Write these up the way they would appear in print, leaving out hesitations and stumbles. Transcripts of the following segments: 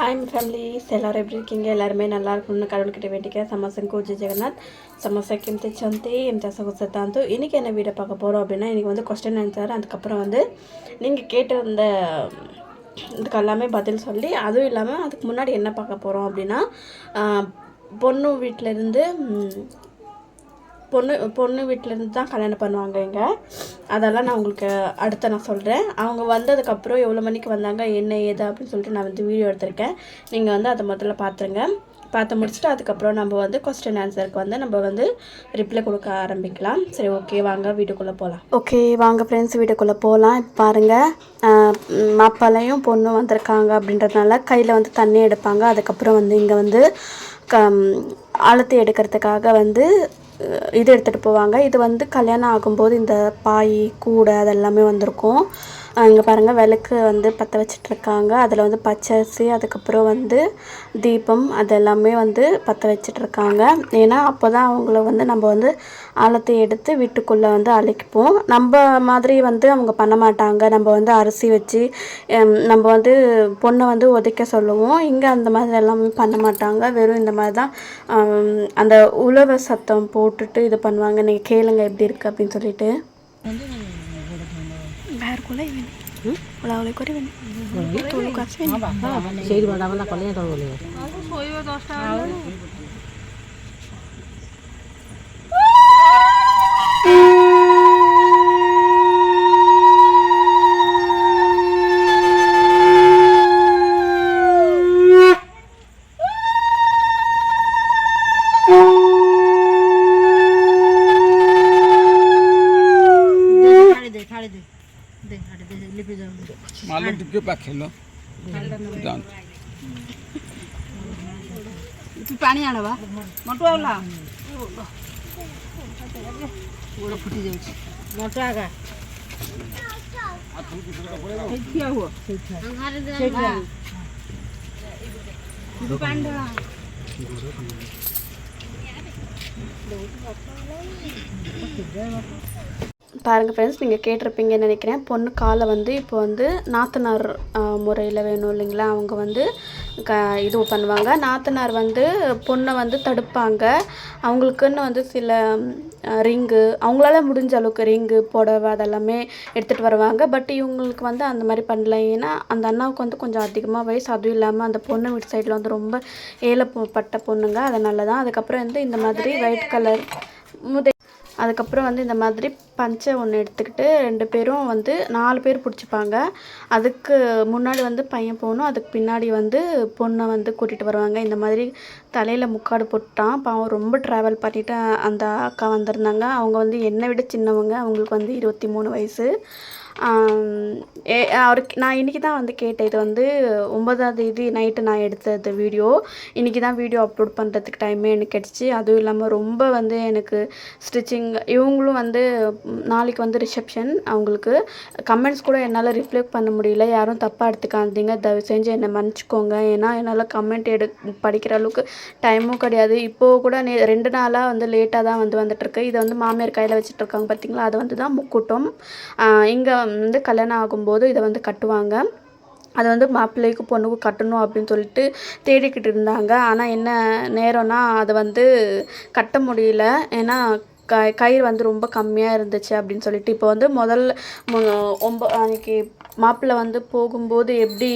Hi families, எல்லோரும் எப்படி இருக்கீங்க? எல்லாருமே நல்லா இருக்கணும்னு கடவுள்கிட்ட வேண்டிக்கிறேன். సమస్యకు జై జగన్నాథ్ సమస్యకి ఎంత చంతే ఎంత సగసத்தாந்து இன்றைக்கி என்ன வீடியோ பார்க்க போகிறோம் அப்படின்னா, இன்றைக்கி வந்து கொஸ்டின் ஆன்சர், அதுக்கப்புறம் வந்து நீங்கள் கேட்டு வந்த இதுக்கு எல்லாமே பதில் சொல்லி, அதுவும் இல்லாமல் அதுக்கு முன்னாடி என்ன பார்க்க போகிறோம் அப்படின்னா, பொண்ணு வீட்டிலேருந்து பொண்ணு வீட்டிலேருந்து தான் கல்யாணம் பண்ணுவாங்க இங்கே. அதெல்லாம் நான் உங்களுக்கு அடுத்த நான் சொல்கிறேன். அவங்க வந்ததுக்கப்புறம் எவ்வளோ மணிக்கு வந்தாங்க, என்ன ஏது அப்படின்னு சொல்லிட்டு நான் வந்து வீடியோ எடுத்திருக்கேன். நீங்கள் வந்து அதை முதல்ல பார்த்துருங்க. பார்த்து முடிச்சுட்டு அதுக்கப்புறம் நம்ம வந்து கொஸ்டின் ஆன்சருக்கு வந்து நம்ம வந்து ரிப்ளை கொடுக்க ஆரம்பிக்கலாம். சரி, ஓகே, வாங்க வீட்டுக்குள்ளே போகலாம். ஓகே, வாங்க ஃப்ரெண்ட்ஸ், வீட்டுக்குள்ளே போகலாம். இப்போ பாருங்கள், மாப்பிள்ளையும் பொண்ணும் வந்திருக்காங்க அப்படின்றதுனால கையில் வந்து தண்ணி எடுப்பாங்க. அதுக்கப்புறம் வந்து இங்கே வந்து ஆழத்தை எடுக்கிறதுக்காக வந்து இது எடுத்துகிட்டு போவாங்க. இது வந்து கல்யாணம் ஆகும்போது இந்த பாய் கூடை அதெல்லாமே வந்திருக்கும். இங்கே பாருங்கள், விளக்கு வந்து பற்ற வச்சிட்ருக்காங்க. அதில் வந்து பச்சரிசி, அதுக்கப்புறம் வந்து தீபம் அதெல்லாமே வந்து பற்ற வச்சிட்ருக்காங்க. ஏன்னா அப்போ தான் அவங்கள வந்து நம்ம வந்து ஆழத்தை எடுத்து வீட்டுக்குள்ளே வந்து அழைப்போம். நம்ம மாதிரி வந்து அவங்க பண்ண மாட்டாங்க. நம்ம வந்து அரிசி வச்சு நம்ம வந்து பொண்ணை வந்து உதைக்க சொல்லுவோம். இங்கே அந்த மாதிரி எல்லாமே பண்ண மாட்டாங்க. வெறும் இந்த மாதிரி தான் அந்த உழவு சத்தம் போட்டுட்டு இது பண்ணுவாங்க. நீங்கள் கேளுங்க எப்படி இருக்குது அப்படின்னு சொல்லிட்டு. मालो टिपके पाखेलो तू पानी आनवा मोटो आला गोड़ फुटी जाउछ मोटो आगा ठिया हो अंगारे दे तू पानी ढला பாருங்கள் ஃப்ரெண்ட்ஸ், நீங்கள் கேட்டிருப்பீங்கன்னு நினைக்கிறேன். பொண்ணு காலை வந்து இப்போ வந்து நாத்தனார் முறையில் வேணும் இல்லைங்களா, அவங்க வந்து இது பண்ணுவாங்க. நாத்தனார் வந்து பொண்ணை வந்து தடுப்பாங்க. அவங்களுக்குன்னு வந்து சில ரிங்கு, அவங்களால முடிஞ்ச அளவுக்கு ரிங்கு புடவை அதெல்லாமே எடுத்துகிட்டு வருவாங்க. பட் இவங்களுக்கு வந்து அந்த மாதிரி பண்ணல. ஏன்னா அந்த அண்ணாவுக்கு வந்து கொஞ்சம் அதிகமாக வயசு, அதுவும் இல்லாமல் அந்த பொண்ணு வீட்டு சைடில் வந்து ரொம்ப ஏழப்பட்ட பொண்ணுங்க, அதனால தான். அதுக்கப்புறம் வந்து இந்த மாதிரி ஒயிட் கலர் அதுக்கப்புறம் வந்து இந்த மாதிரி பஞ்சை ஒன்று எடுத்துக்கிட்டு 2 பேரும் வந்து 4 பேர் பிடிச்சிப்பாங்க. அதுக்கு முன்னாடி வந்து பையன் போகணும், அதுக்கு பின்னாடி வந்து பொண்ணை வந்து கூட்டிகிட்டு வருவாங்க. இந்த மாதிரி தலையில் முக்காடு போட்டான். பாவம் ரொம்ப ட்ராவல் பண்ணிவிட்டு அந்த அக்கா வந்திருந்தாங்க. அவங்க வந்து என்னை விட சின்னவங்க. அவங்களுக்கு வந்து 23 வயசு. அவருக்கு நான் இன்றைக்கி தான் வந்து கேட்டேன். இது வந்து 9ஆம் தேதி நைட்டு நான் எடுத்தது வீடியோ. இன்றைக்கி தான் வீடியோ அப்லோட் பண்ணுறதுக்கு டைமே எனக்கு கிடச்சி. அதுவும் இல்லாமல் ரொம்ப வந்து எனக்கு ஸ்டிச்சிங், இவங்களும் வந்து நாளைக்கு வந்து ரிசப்ஷன். அவங்களுக்கு கமெண்ட்ஸ் கூட என்னால் ரிப்ளை பண்ண முடியல. யாரும் தப்பாக எடுத்துக்காதீங்க, தயவு செஞ்சு என்னை மன்னிச்சிக்கோங்க. ஏன்னா என்னால் கமெண்ட் படிக்கிற அளவுக்கு டைமும் கிடையாது. இப்போது கூட 2 நாளாக வந்து லேட்டாக தான் வந்துட்டுருக்கு. இதை வந்து மாமியார் கையில் வச்சுட்ருக்காங்க பார்த்தீங்களா, அது வந்து தான் முக்கூட்டம். இங்கே வந்து கல்யாணம் ஆகும்போது இதை வந்து கட்டுவாங்க. அது வந்து மாப்பிள்ளைக்கும் பொண்ணுக்கும் கட்டணும் அப்படின்னு சொல்லிட்டு தேடிக்கிட்டு இருந்தாங்க. ஆனால் என்ன நேரம்னா அதை வந்து கட்ட முடியல. ஏன்னா கயிறு வந்து ரொம்ப கம்மியாக இருந்துச்சு அப்படின்னு சொல்லிட்டு. இப்போ வந்து முதல்ல அன்றைக்கி மாப்பிள்ளை வந்து போகும்போது எப்படி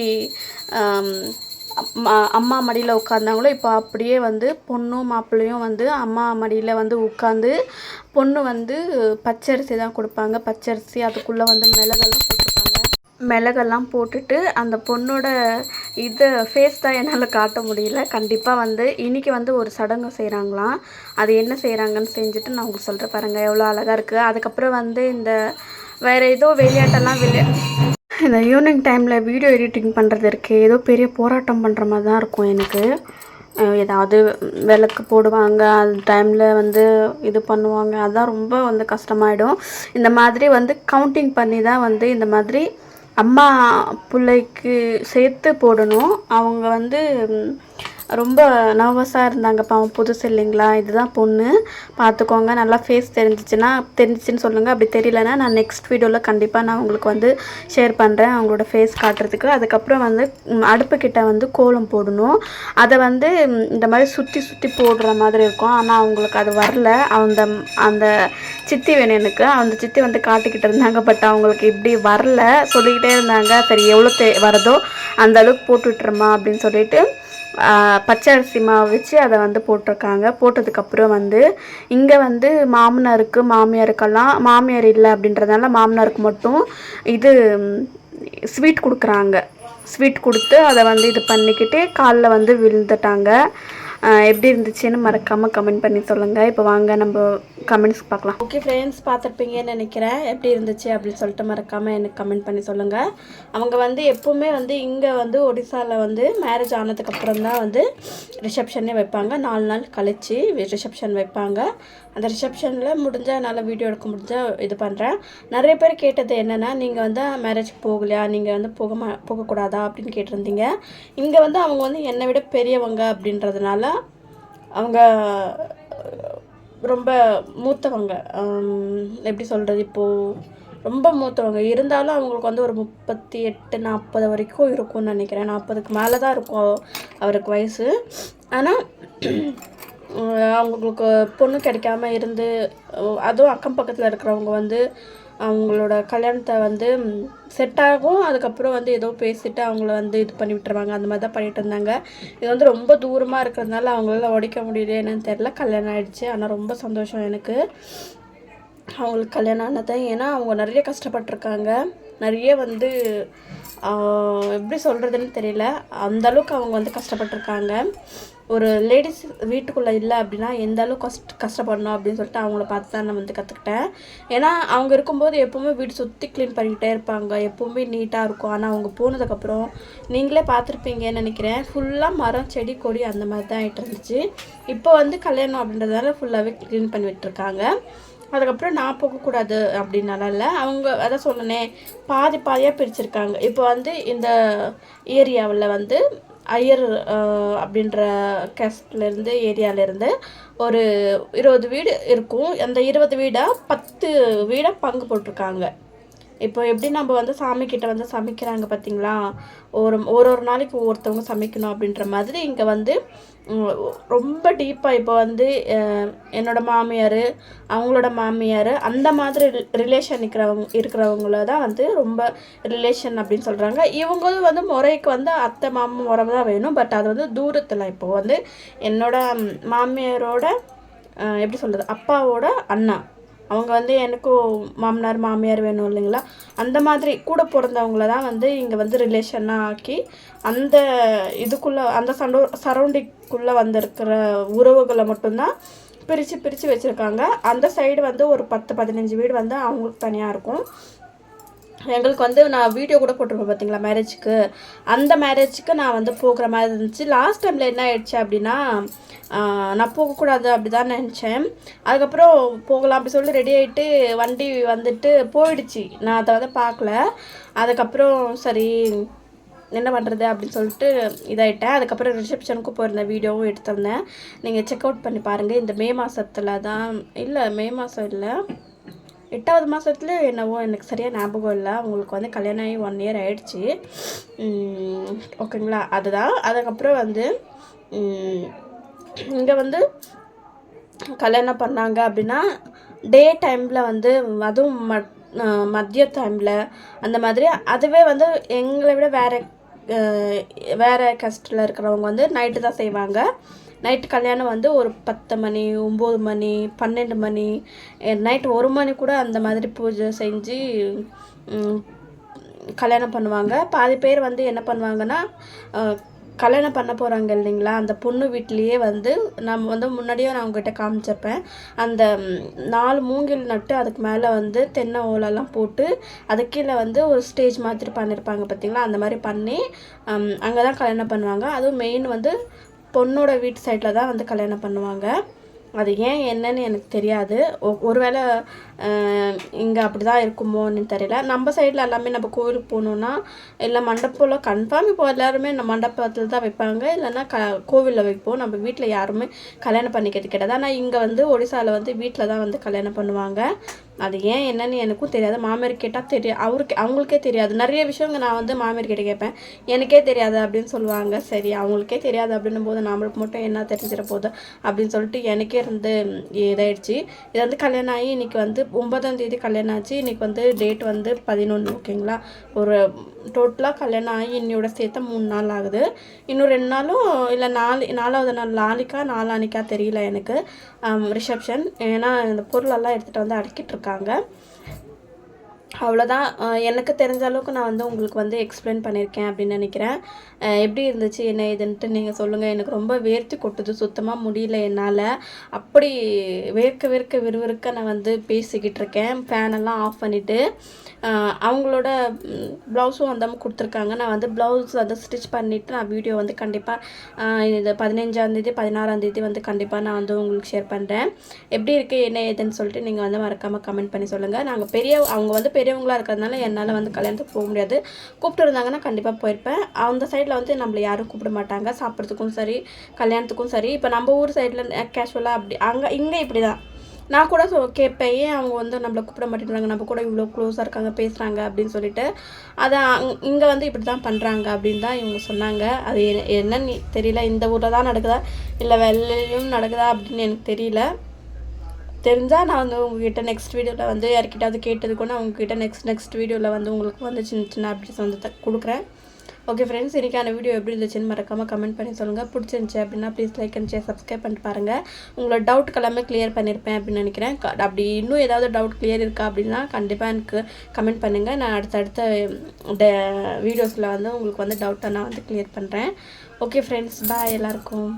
அம்மா மடியில் உட்காந்தாங்களோ, இப்போ அப்படியே வந்து பொண்ணும் மாப்பிள்ளையும் வந்து அம்மா மடியில் வந்து உட்காந்து பொண்ணு வந்து பச்சரிசி தான் கொடுப்பாங்க. பச்சரிசி, அதுக்குள்ளே வந்து மிளகெல்லாம் போட்டுட்டு அந்த பொண்ணோட ஃபேஸ் தான் என்னால் காட்ட முடியல. கண்டிப்பாக வந்து இன்றைக்கி வந்து ஒரு சடங்கு செய்கிறாங்களாம். அது என்ன செய்கிறாங்கன்னு செஞ்சுட்டு நான் உங்களுக்கு சொல்கிறேன். பாருங்கள் எவ்வளோ அழகாக இருக்குது. அதுக்கப்புறம் வந்து இந்த வேறு ஏதோ விளையாட்டெல்லாம் இந்த ஈவினிங் டைமில் வீடியோ எடிட்டிங் பண்ணுறது இருக்குது, ஏதோ பெரிய போராட்டம் பண்ணுற மாதிரி தான் இருக்கும் எனக்கு. ஏதாவது விளக்கு போடுவாங்க, அந்த டைமில் வந்து இது பண்ணுவாங்க, அதுதான் ரொம்ப வந்து கஷ்டமாயிடும். இந்த மாதிரி வந்து கவுண்டிங் பண்ணி தான் வந்து இந்த மாதிரி அம்மா பிள்ளைக்கு சேர்த்து போடணும். அவங்க வந்து ரொம்ப நர்வஸாக இருந்தாங்க. பாவம் புதுசு இல்லைங்களா, இதுதான் பொண்ணு பார்த்துக்கோங்க. நல்லா ஃபேஸ் தெரிஞ்சிச்சுன்னு சொல்லுங்கள். அப்படி தெரியலனா நான் நெக்ஸ்ட் வீடியோவில் கண்டிப்பாக நான் உங்களுக்கு வந்து ஷேர் பண்ணுறேன் அவங்களோட ஃபேஸ் காட்டுறதுக்கு. அதுக்கப்புறம் வந்து அடுப்புக்கிட்ட வந்து கோலம் போடணும். அதை வந்து இந்த மாதிரி சுற்றி சுற்றி போடுற மாதிரி இருக்கும். ஆனால் அவங்களுக்கு அது வரல. அந்த சித்தி வேணும் எனக்கு. அந்த சித்தி வந்து காட்டிக்கிட்டு இருந்தாங்க. பட் அவங்களுக்கு இப்படி வரல. சொல்லிக்கிட்டே இருந்தாங்க, சரி எவ்வளோ வரதோ அந்த அளவுக்கு போட்டு விட்டுருமா அப்படின்னு சொல்லிட்டு பச்சை அரிசி மாவு வச்சு அதை வந்து போட்டிருக்காங்க. போட்டதுக்கப்புறம் வந்து இங்கே வந்து மாமனாருக்கு மாமியாருக்கெல்லாம், மாமியார் இல்லை அப்படின்றதுனால மாமனாருக்கு மட்டும் இது ஸ்வீட் கொடுக்குறாங்க. ஸ்வீட் கொடுத்து அதை வந்து இது பண்ணிக்கிட்டு காலில் வந்து விழுந்துட்டாங்க. எப்படி இருந்துச்சுன்னு மறக்காமல் கமெண்ட் பண்ணி சொல்லுங்கள். இப்போ வாங்க நம்ம கமெண்ட்ஸ் பார்க்கலாம். ஓகே ஃப்ரெண்ட்ஸ், பார்த்துருப்பீங்கன்னு நினைக்கிறேன். எப்படி இருந்துச்சு அப்படின்னு சொல்லிட்டு மறக்காமல் எனக்கு கமெண்ட் பண்ணி சொல்லுங்கள். அவங்க வந்து எப்போவுமே வந்து இங்கே வந்து ஒடிசாவில் வந்து மேரேஜ் ஆனதுக்கப்புறம் தான் வந்து ரிசப்ஷனே வைப்பாங்க. 4 நாள் கழித்து ரிசப்ஷன் வைப்பாங்க. அந்த ரிசப்ஷனில் முடிஞ்சால் என்னால் வீடியோ எடுக்க முடிஞ்சால் இது பண்ணுறேன். நிறைய பேர் கேட்டது என்னென்னா, நீங்கள் வந்து மேரேஜ்க்கு போகலையா, நீங்கள் வந்து போகக்கூடாதா அப்படின்னு கேட்டிருந்தீங்க. இங்கே வந்து அவங்க வந்து என்னை விட பெரியவங்க அப்படின்றதுனால அவங்க ரொம்ப மூத்தவங்க. எப்படி சொல்கிறது, இப்போது ரொம்ப மூத்தவங்க இருந்தாலும் அவங்களுக்கு வந்து ஒரு 38-40 வரைக்கும் இருக்கும்னு நினைக்கிறேன். 40க்கு மேலே தான் இருக்கும் அவருக்கு வயசு. ஆனால் அவங்களுக்கு பொண்ணு கிடைக்காம இருந்து, அதுவும் அக்கம் பக்கத்தில் இருக்கிறவங்க வந்து அவங்களோட கல்யாணத்தை வந்து செட் ஆகும். அதுக்கப்புறம் வந்து ஏதோ பேசிவிட்டு அவங்கள வந்து இது பண்ணி விட்டுருவாங்க. அந்த மாதிரி தான் பண்ணிகிட்டு இருந்தாங்க. இது வந்து ரொம்ப தூரமாக இருக்கிறதுனால அவங்களால உடைக்க முடியல என்னன்னு தெரில. கல்யாணம் ஆகிடுச்சு. ஆனால் ரொம்ப சந்தோஷம் எனக்கு அவங்களுக்கு கல்யாணம் ஆனது. ஏன்னா அவங்க நிறைய கஷ்டப்பட்டிருக்காங்க. நிறைய வந்து எப்படி சொல்கிறதுன்னு தெரியல, அந்தளவுக்கு அவங்க வந்து கஷ்டப்பட்டிருக்காங்க. ஒரு லேடிஸ் வீட்டுக்குள்ளே இல்லை அப்படின்னா எந்த அளவுக்கு கஷ்டப்படணும் அப்படின்னு சொல்லிட்டு அவங்கள பார்த்து தான் நான் வந்து கற்றுக்கிட்டேன். ஏன்னா அவங்க இருக்கும்போது எப்போவுமே வீடு சுற்றி க்ளீன் பண்ணிக்கிட்டே இருப்பாங்க, எப்போவுமே நீட்டாக இருக்கும். ஆனால் அவங்க போனதுக்கப்புறம் நீங்களே பார்த்துருப்பீங்கன்னு நினைக்கிறேன், ஃபுல்லாக மரம் செடி கொடி அந்த மாதிரி தான் ஆகிட்டு இருந்துச்சு. இப்போ வந்து கல்யாணம் அப்படின்றதால ஃபுல்லாகவே க்ளீன் பண்ணி விட்டுருக்காங்க. அதுக்கப்புறம் நான் போகக்கூடாது அப்படின்னால இல்லை, அவங்க அதை சொன்னனே பாதியாக பிரிச்சுருக்காங்க. இப்போ வந்து இந்த ஏரியாவில் வந்து ஐயர் அப்படின்ற கேஸ்ட்லேருந்து ஏரியாவிலேருந்து ஒரு 20 வீடு இருக்கும். அந்த 20 வீடாக 10 வீடாக பங்கு போட்டிருக்காங்க. இப்போ எப்படி நம்ம வந்து சாமிக்கிட்ட வந்து சமைக்கிறாங்க பார்த்தீங்களா, ஒரு நாளைக்கு ஒவ்வொருத்தவங்க சமைக்கணும் அப்படின்ற மாதிரி இங்கே வந்து ரொம்ப டீப்பாக இப்போ வந்து என்னோட மாமியார், அவங்களோட மாமியார், அந்த மாதிரி ரிலேஷன் இருக்கிறவங்கள தான் வந்து ரொம்ப ரிலேஷன் அப்படின்னு சொல்கிறாங்க. இவங்களும் வந்து முறைக்கு வந்து அத்தை மாமா முறை தான் வேணும். பட் அது வந்து தூரத்தில். இப்போ வந்து என்னோட மாமியாரோட எப்படி சொல்கிறது, அப்பாவோட அண்ணா, அவங்க வந்து எனக்கும் மாமனார் மாமியார் வேணும் இல்லைங்களா, அந்த மாதிரி கூட பிறந்தவங்கள தான் வந்து இங்கே வந்து ரிலேஷனாக ஆக்கி அந்த இதுக்குள்ளே அந்த சரௌண்டிங்குள்ளே வந்திருக்கிற உறவுகளை மட்டும்தான் பிரித்து வச்சுருக்காங்க. அந்த சைடு வந்து ஒரு 10-15 வீடு வந்து அவங்களுக்கு தனியாக இருக்கும். எங்களுக்கு வந்து நான் வீடியோ கூட போட்டிருப்பேன் பார்த்தீங்களா மேரேஜுக்கு, அந்த மேரேஜுக்கு நான் வந்து போகிற மாதிரி இருந்துச்சு. லாஸ்ட் டைமில் என்ன ஆயிடுச்சு அப்படின்னா, நான் போகக்கூடாது அப்படி தான் நினச்சேன். அதுக்கப்புறம் போகலாம் அப்படி சொல்லி ரெடி ஆகிட்டு வண்டி வந்துட்டு போயிடுச்சு. நான் அதை வந்து பார்க்கல. அதுக்கப்புறம் சரி என்ன பண்ணுறது அப்படின்னு சொல்லிட்டு இதாகிட்டேன். அதுக்கப்புறம் ரிசப்ஷனுக்கும் போயிருந்த வீடியோவும் எடுத்திருந்தேன். நீங்கள் செக் அவுட் பண்ணி பாருங்கள். இந்த மே மாதத்தில் தான், இல்லை மே மாதம் இல்லை, 8வது மாதத்துல என்னவோ எனக்கு சரியாக ஞாபகம் இல்லை. அவங்களுக்கு வந்து கல்யாணம் ஆகி 1 இயர் ஆகிடுச்சி. ஓகேங்களா, அதுதான். அதுக்கப்புறம் வந்து இங்கே வந்து கல்யாணம் பண்ணாங்க அப்படின்னா டே டைமில் வந்து, அதுவும் மதிய டைமில் அந்த மாதிரி. அதுவே வந்து எங்களை விட வேறு கஸ்டில் இருக்கிறவங்க வந்து நைட்டு தான் செய்வாங்க. நைட்டு கல்யாணம் வந்து ஒரு 10 மணி, 9 மணி, 12 மணி, நைட்டு 1 மணி கூட அந்த மாதிரி பூஜை செஞ்சு கல்யாணம் பண்ணுவாங்க. பாதி பேர் வந்து என்ன பண்ணுவாங்கன்னா, கல்யாணம் பண்ண போகிறாங்க இல்லைங்களா, அந்த பொண்ணு வீட்லேயே வந்து நம்ம வந்து முன்னாடியே நான் அவங்ககிட்ட காமிச்சிருப்பேன், அந்த 4 மூங்கில் நட்டு அதுக்கு மேலே வந்து தென்னை ஓலெல்லாம் போட்டு அதுக்கு கீழே வந்து ஒரு ஸ்டேஜ் மாதிரி பண்ணியிருப்பாங்க பார்த்தீங்களா, அந்த மாதிரி பண்ணி அங்கே தான் கல்யாணம் பண்ணுவாங்க. அதுவும் மெயின் வந்து பொண்ணோட வீட்டு சைடில் தான் வந்து கல்யாணம் பண்ணுவாங்க. அது ஏன் என்னன்னு எனக்கு தெரியாது. ஒருவேளை இங்கே அப்படி தான் இருக்குமோன்னு தெரியல. நம்ம சைடில் எல்லாமே நம்ம கோவிலுக்கு போகணுன்னா இல்லை மண்டபத்தில் கன்ஃபார்ம் இப்போ எல்லாருமே நம்ம மண்டபத்தில் தான் வைப்பாங்க, இல்லைன்னா கோவிலில் வைப்போம். நம்ம வீட்டில் யாருமே கல்யாணம் பண்ணிக்கிறது கிடையாது. ஆனால் இங்கே வந்து ஒடிசாவில் வந்து வீட்டில் தான் வந்து கல்யாணம் பண்ணுவாங்க. அது ஏன் என்னன்னு எனக்கும் தெரியாது. மாமியார் கேட்டால் தெரியும், அவங்களுக்கே தெரியாது. நிறைய விஷயங்கள் நான் வந்து மாமியார் கிட்ட கேட்பேன், எனக்கே தெரியாது அப்படின்னு சொல்லுவாங்க. சரி, அவங்களுக்கே தெரியாது அப்படின்னும் போது நம்மளுக்கு மட்டும் என்ன தெரிஞ்சிட போகுது அப்படின்னு சொல்லிட்டு எனக்கே இருந்து இதாகிடுச்சு. இது வந்து கல்யாணம் ஆகி இன்றைக்கி வந்து 9ஆம் தேதி கல்யாணம் ஆச்சு. இன்றைக்கி வந்து டேட் வந்து 11, ஓகேங்களா. ஒரு டோட்டலாக கல்யாணம் ஆகி இன்னையோட சேர்த்து 3 நாள் ஆகுது. இன்னும் 2 நாளும் இல்லை 4வது நாள் நாளைக்கா நாளானிக்கா தெரியல எனக்கு ரிசப்ஷன். ஏன்னா இந்த பொருளெல்லாம் எடுத்துகிட்டு வந்து அடுக்கிட்டு இருக்காங்க. அவ்வளோதான். எனக்கு தெரிஞ்ச அளவுக்கு நான் வந்து உங்களுக்கு வந்து எக்ஸ்பிளைன் பண்ணியிருக்கேன் அப்படின்னு நினைக்கிறேன். எப்படி இருந்துச்சு என்ன ஏதுன்ட்டு நீங்கள் சொல்லுங்கள். எனக்கு ரொம்ப வேர்த்து கொட்டுது, சுத்தமாக முடியல என்னால். அப்படி வேர்க்க விறுவிறுக்க நான் வந்து பேசிக்கிட்டு இருக்கேன். ஃபேனெல்லாம் ஆஃப் பண்ணிவிட்டு. அவங்களோட ப்ளவுஸும் வந்து கொடுத்துருக்காங்க. நான் வந்து ப்ளவுஸ் வந்து ஸ்டிச் பண்ணிவிட்டு நான் வீடியோ வந்து கண்டிப்பாக இது 15ஆம் தேதி 16ஆம் தேதி வந்து கண்டிப்பாக நான் வந்து உங்களுக்கு ஷேர் பண்ணுறேன். எப்படி இருக்குது என்ன ஏதுன்னு சொல்லிட்டு நீங்கள் வந்து மறக்காமல் கமெண்ட் பண்ணி சொல்லுங்கள். அவங்க வந்து பெரியவங்களாக இருக்கிறதுனால என்னால் வந்து கல்யாணத்துக்கு போக முடியாது. கூப்பிட்டு இருந்தாங்கன்னா கண்டிப்பாக போயிருப்பேன். அந்த சைடில் வந்து நம்மளை யாரும் கூப்பிட மாட்டாங்க, சாப்பிட்றதுக்கும் சரி கல்யாணத்துக்கும் சரி. இப்போ நம்ம ஊர் சைடில் கேஷுவலாக அப்படி இங்கே இப்படி தான். நான் கூட கேட்பேன், ஏன் அவங்க வந்து நம்மளை கூப்பிட மாட்டேங்கிறாங்க, நம்ம கூட இவ்வளோ க்ளோஸாக இருக்காங்க பேசுகிறாங்க அப்படின்னு சொல்லிட்டு. அதை இங்கே வந்து இப்படி தான் பண்ணுறாங்க அப்படின்னு தான் இவங்க சொன்னாங்க. அது என்னன்னு தெரியல, இந்த ஊரில் தான் நடக்குதா இல்லை வெளிலையும் நடக்குதா அப்படின்னு எனக்கு தெரியல. தெரிஞ்சால் நான் வந்து உங்ககிட்ட நெக்ஸ்ட் வீடியோவில் வந்து யார்கிட்டாவது கேட்டதுக்கு நான் உங்ககிட்ட நெக்ஸ்ட் வீடியோவில் வந்து உங்களுக்கு வந்து சின்ன அப்டேட்ஸ் வந்து கொடுக்குறேன். ஓகே ஃப்ரெண்ட்ஸ், இன்றைக்கான வீடியோ எப்படி இருந்துச்சுன்னு மறக்காமல் கமெண்ட் பண்ணி சொல்லுங்கள். பிடிச்சிருந்துச்சி அப்படின்னா please like and share subscribe பண்ணிட்டு பாருங்கள். உங்களோட டவுட் எல்லாமே கிளியர் பண்ணியிருப்பேன் அப்படின்னு நினைக்கிறேன். அப்படி இன்னும் ஏதாவது டவுட் கிளியர் இருக்கா அப்படின்னா கண்டிப்பாக எனக்கு கமெண்ட் பண்ணுங்கள். நான் அடுத்த வீடியோஸில் வந்து உங்களுக்கு வந்து டவுட்டை நான் வந்து கிளியர் பண்ணுறேன். ஓகே ஃப்ரெண்ட்ஸ், பாய் எல்லாருக்கும்.